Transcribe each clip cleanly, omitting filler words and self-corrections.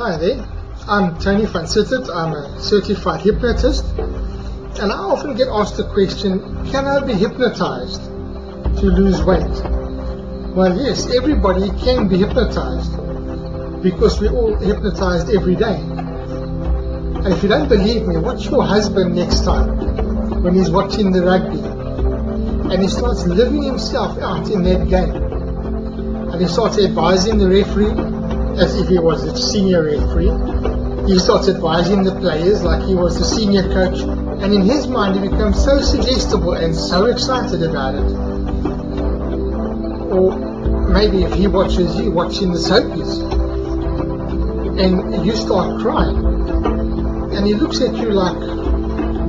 Hi there, I'm Tony van Sittert. I'm a certified hypnotist, and I often get asked the question, can I be hypnotized to lose weight? Well, yes, everybody can be hypnotized because we're all hypnotized every day. And if you don't believe me, watch your husband next time when he's watching the rugby and he starts living himself out in that game, and he starts advising the referee as if he was a senior referee. He starts advising the players like he was the senior coach, and in his mind he becomes so suggestible and so excited about it. Or maybe if he watches you watching the soapies and you start crying and he looks at you like,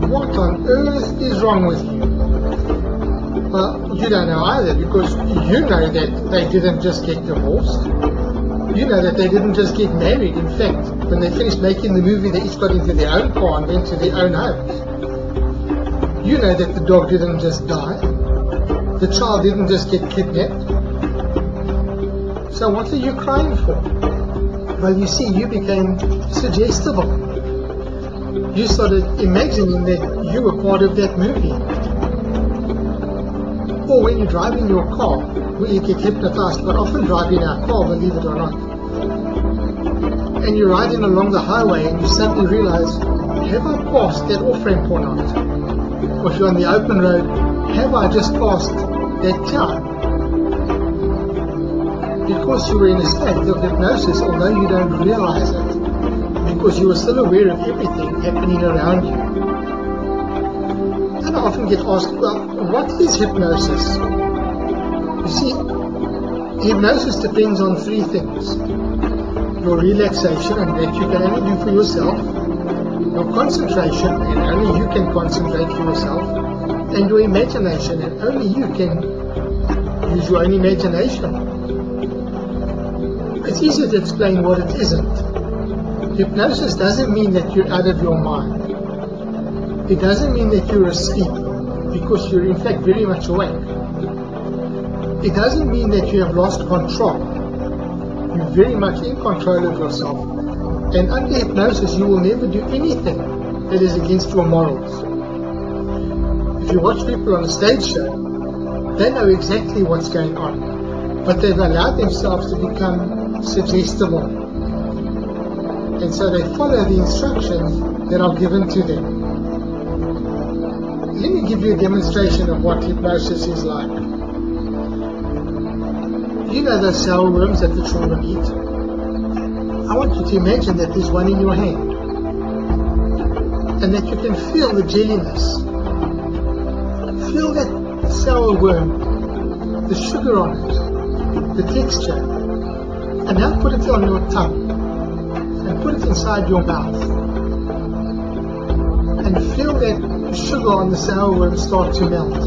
what on earth is wrong with you? Well, you don't know either, because you know that they didn't just get divorced. You know that they didn't just get married. In fact, when they finished making the movie, they each got into their own car and went to their own homes. You know that the dog didn't just die. The child didn't just get kidnapped. So what are you crying for? Well, you see, you became suggestible. You started imagining that you were part of that movie. Or when you drive in your car, we get hypnotized, but often drive in our car, believe it or not. And you're riding along the highway and you suddenly realize, have I passed that off-ramp or not? Or if you're on the open road, have I just passed that town? Because you were in a state of hypnosis, although you don't realize it, because you were still aware of everything happening around you. And I often get asked, well, what is hypnosis? You see, hypnosis depends on three things. Your relaxation, and that you can only do for yourself. Your concentration, and only you can concentrate for yourself. And your imagination, and only you can use your own imagination. It's easy to explain what it isn't. Hypnosis doesn't mean that you're out of your mind. It doesn't mean that you're asleep, because you're in fact very much awake. It doesn't mean that you have lost control. You're very much in control of yourself. And under hypnosis, you will never do anything that is against your morals. If you watch people on a stage show, they know exactly what's going on, but they've allowed themselves to become suggestible. And so they follow the instructions that are given to them. Let me give you a demonstration of what hypnosis is like. You know those sour worms that the children eat? I want you to imagine that there's one in your hand, and that you can feel the jelliness. Feel that sour worm, the sugar on it, the texture, and now put it on your tongue, and put it inside your mouth, and feel that sugar on the sour worm start to melt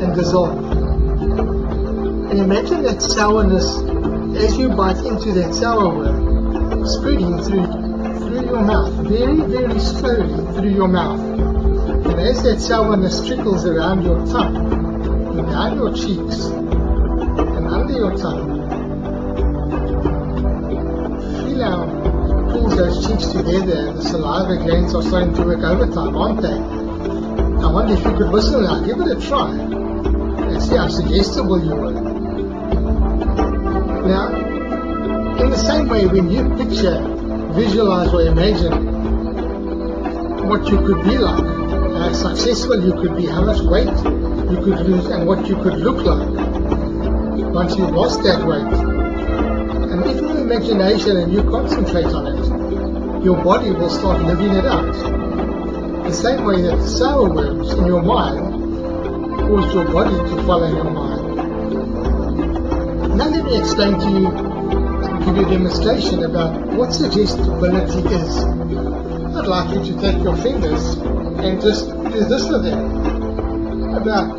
and dissolve. And imagine that sourness as you bite into that sour worm, spreading through your mouth, very, very slowly through your mouth. And as that sourness trickles around your tongue, and down your cheeks, and under your tongue, feel how it pulls those cheeks together and the saliva glands are starting to work overtime, aren't they? I wonder if you could whistle now. Give it a try and see how suggestible you were. Now, in the same way, when you picture, visualize or imagine what you could be like, how successful you could be, how much weight you could lose, and what you could look like once you've lost that weight. And with your imagination and you concentrate on it, your body will start living it out. The same way that the sour worms in your mind cause your body to follow your mind. Now let me explain to you, give you a demonstration about what suggestibility is. I'd like you to take your fingers and just do this with them, about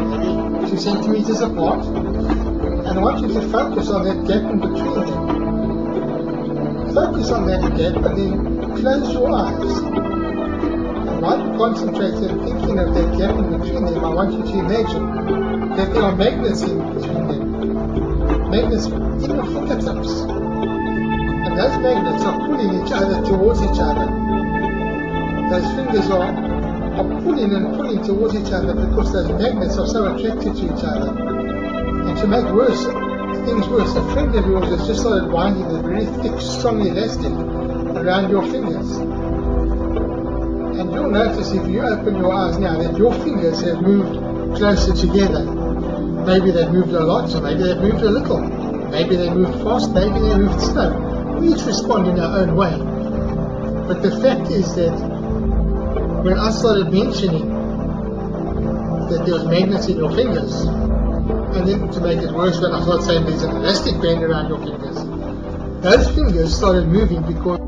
maybe 2 centimeters apart, and I want you to focus on that gap in between them. Focus on that gap and then close your eyes. And while you concentrate on thinking of that gap in between them, I want you to imagine that there are magnets in between them. Magnets in your fingertips. those magnets are pulling each other towards each other. Those fingers are pulling and pulling towards each other because those magnets are so attracted to each other. And to make things worse, a friend of yours has just started winding a very thick, strong elastic around your fingers. And you'll notice if you open your eyes now that your fingers have moved closer together. Maybe they've moved a lot, or maybe they've moved a little. Maybe they moved fast, maybe they moved slow. We each respond in our own way. But the fact is that when I started mentioning that there was magnets in your fingers, and then to make it worse, when I started saying there's an elastic band around your fingers, those fingers started moving because